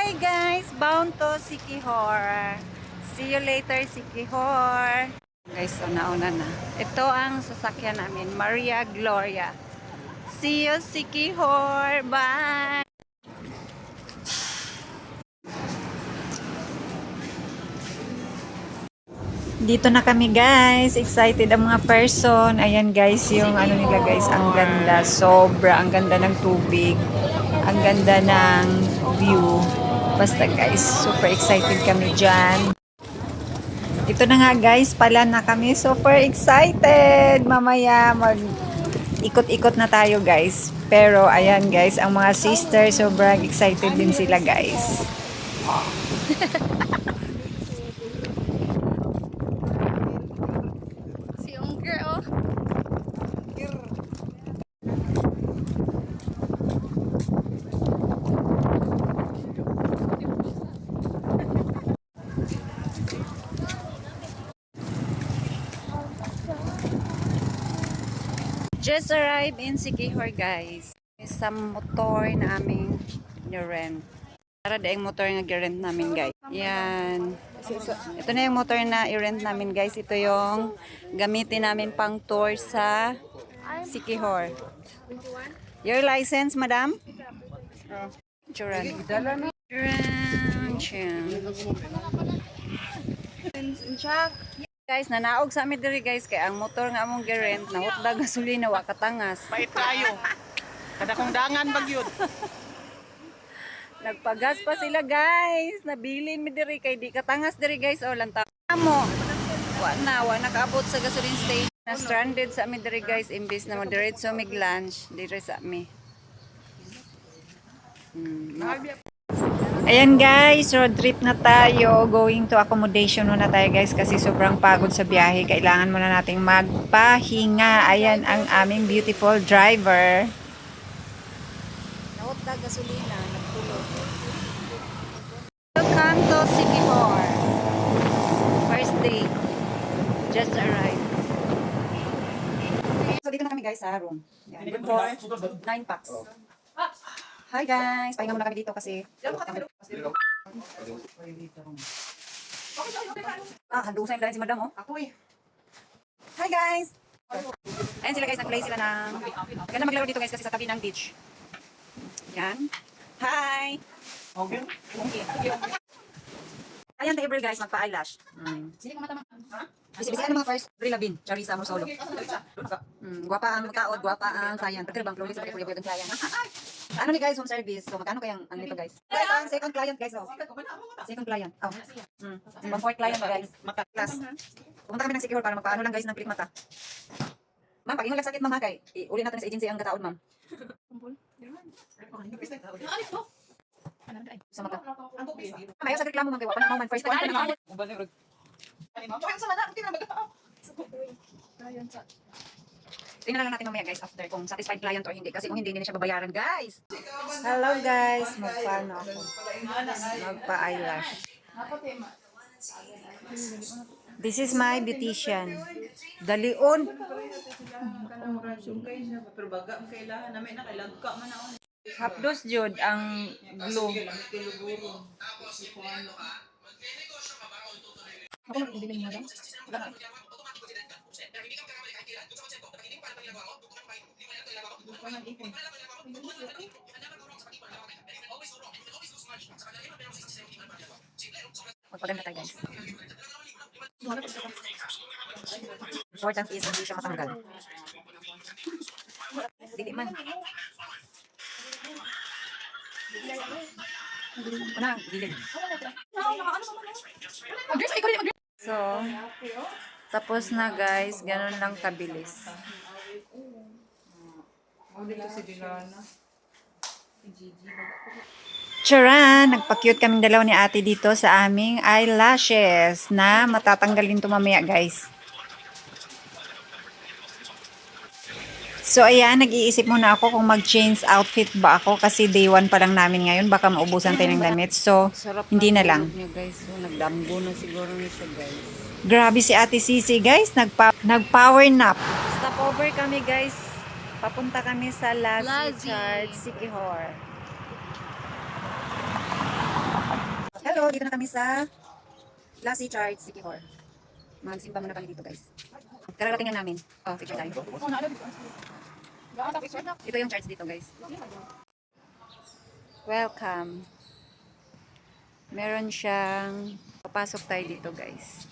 Hi guys, bound to Siquijor. See you later, Siquijor. Guys, so nauna na. Ito ang sasakyan namin, Maria Gloria. See you, Siquijor. Bye! Dito na kami guys. Excited ang mga person. Ayan guys, yung ano nila guys, ang ganda. Sobra, ang ganda ng tubig. Ang ganda ng view. Basta guys, super excited kami dyan. Ito na nga guys, pala na kami. Super excited. Mamaya mag ikot-ikot na tayo guys. Pero ayan guys, ang mga sisters sobrang excited din sila guys. Si Unger, oh. Just arrived in Siquijor guys. Sa motor na aming ni-rent. Para daing motor nga gi-rent namin guys. Yan. Ito na yung motor na i-rent namin guys. Ito yung gamitin namin pang tour sa Siquijor. Your license, madam? Churan. Guys, nanaog sa amin diri guys kay ang motor nga among gi-rent nahutdag gasolina wa katangas. Pait kayo. Kada kong dangan bagyod. Nagpagas pa sila guys. Nabilin mi diri kay di katangas diri guys. O lanta mo. Wa nakaabot sa gasoline station. Na stranded sa amin diri guys imbis na mo diretso mig lunch diri sa amin. Ayan guys, road trip na tayo. Going to accommodation muna tayo guys kasi sobrang pagod sa biyahe. Kailangan muna nating magpahinga. Ayan ang aming beautiful driver. Nahutdag gasolina, nagtulog. Welcome to Siquijor. First day. Just arrived. So dito na kami guys sa room. Yan. Good for 9 packs. Hi guys! Pahinga muna kami dito kasi handusan yung si madam oh. Hi guys! Ayan sila guys, nag-play sila ng ganda maglaro dito guys kasi sa tabi ng beach. Yan. Hi! Ayan table guys, magpa-eyelash. Sili ko mata mo. Bisibisihan mga first, Brie Labin, Charissa Morsolo. Guwapa ang magkaod, guwapa ang client. Pagkira bang close sa pagkira ng client. Ano ni guys, home service. So magkano kayang ang nito guys? Guys, ang second client guys. Oh. Second client. Oh. Pang fourth client guys. Mata class. Pumunta kami ng Siquijor para magpaano lang guys ng click mata. Ma'am, pag inulag sakit ma'am ha kay, uli natin sa agency ang kataon ma'am. Sa mata. Mayo sa reklamo ma'am kay wapan ma'am first time. Tingnan na lang natin mamaya guys after kung satisfied client or hindi. Kasi kung hindi na siya babayaran guys. Hello guys. Magpaano ako? Magpa-eyelash. This is my beautician. Dalion. Hapdos jud ang glue. Ako magbibili mo daw? Magpaganda tayo guys. Important is hindi siya matanggal. Dili man. Ano? Dili. So, tapos na guys. Ganun lang kabilis. Charan! Nagpa-cute kaming dalaw ni ate dito sa aming eyelashes na matatanggalin to mamaya guys. So ayan, nag-iisip muna ako kung mag-change outfit ba ako kasi day 1 pa lang namin ngayon. Baka maubusan tayo ng damit. So, hindi na lang. Guys. So, nagdambo na siguro siya guys. Grabe si ate Sisi guys. Nag-power nap. Stop over kami guys. Papunta kami sa Lassie Church, Siquijor. dito na kami sa Lassie Church, Sikihor. Magsimba muna kami dito, guys. Kararating na namin. Oh, picture tayo. Ito yung church dito, guys. Welcome. Meron siyang papasok tayo dito, guys.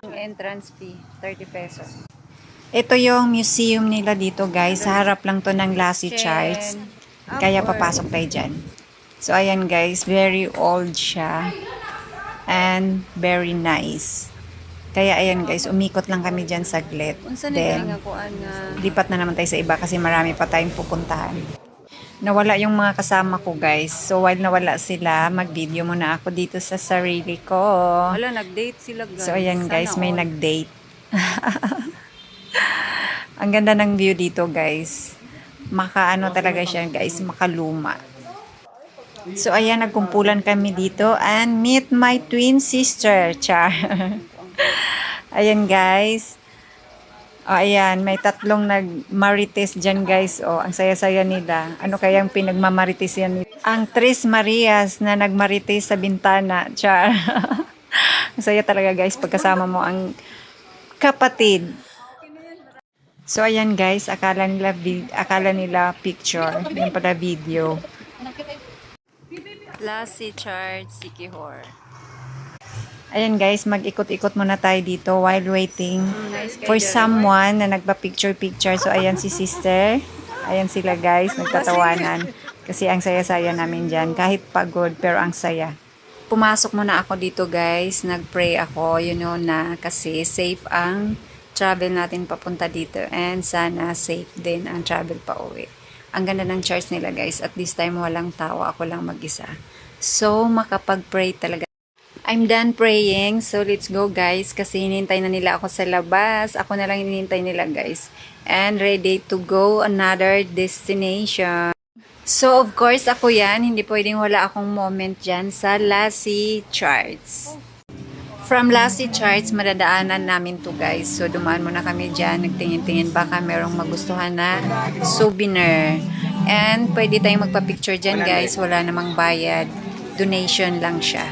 Ang entrance fee, 30 pesos. Ito yung museum nila dito, guys. Sa harap lang to ng Lassie Church. Kaya papasok tayo dyan. So, ayan, guys. Very old siya. And very nice. Kaya, ayan, guys. Umikot lang kami dyan saglit. Then, lipat na naman tayo sa iba kasi marami pa tayong pupuntahan. Nawala yung mga kasama ko, guys. So, while nawala sila, mag-video muna ako dito sa sarili ko. Wala, nag-date sila, guys. So, ayan, guys. Sana May all. nag-date. Ang ganda ng view dito, guys. Makaano talaga siya, guys. Makaluma. So, ayan. Nagkumpulan kami dito. And meet my twin sister. Char. Ayan, guys. O, ayan, may tatlong nagmarites dyan, guys. O, ang saya-saya nila. Ano kayang pinagmamarites yan? Ang Tres Marias na nagmarites sa bintana. Char. Ang saya talaga, guys, pagkasama mo ang kapatid. So, ayan, guys. Akala nila picture. Yan pala video. Lassie Church, Sikihor. Ayan, guys, mag-ikot-ikot muna tayo dito while waiting for someone na nagpa-picture-picture. So, ayan si sister. Ayan sila, guys, nagtatawanan. Kasi ang saya-saya namin dyan. Kahit pagod, pero ang saya. Pumasok muna ako dito, guys. Nag-pray ako, na kasi safe ang travel natin papunta dito. And sana safe din ang travel pa uwi. Ang ganda ng church nila, guys. At this time, walang tao. Ako lang mag-isa. So, makapag-pray talaga. I'm done praying. So, let's go, guys. Kasi hinintay na nila ako sa labas. Ako na lang hinintay nila, guys. And ready to go another destination. So, of course, ako yan. Hindi pwedeng wala akong moment dyan sa Lassie Church. From Lassie Church, madadaanan namin to, guys. So, dumaan muna kami dyan. Nagtingin-tingin baka merong magustuhan na souvenir. And pwede tayong magpa-picture dyan, guys. Wala namang bayad. Donation lang siya.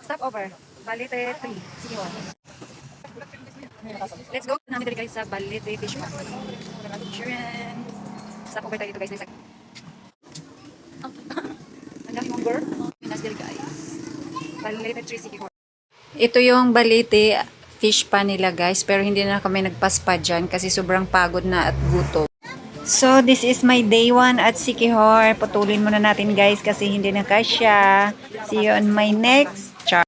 Stop over. Balete 3. Sige, let's go. Namin dito, guys, sa Balete Fish Market. Stop over tayo dito, guys. Ang dami mong girl. Minas dito, guys. Balete 3. Sige, ito yung Balete fish pa nila, guys. Pero hindi na kami nagpaspa dyan kasi sobrang pagod na at gutom. So, this is my day 1 at Sikihor. Putulin muna natin, guys, kasi hindi na kasya. See you on my next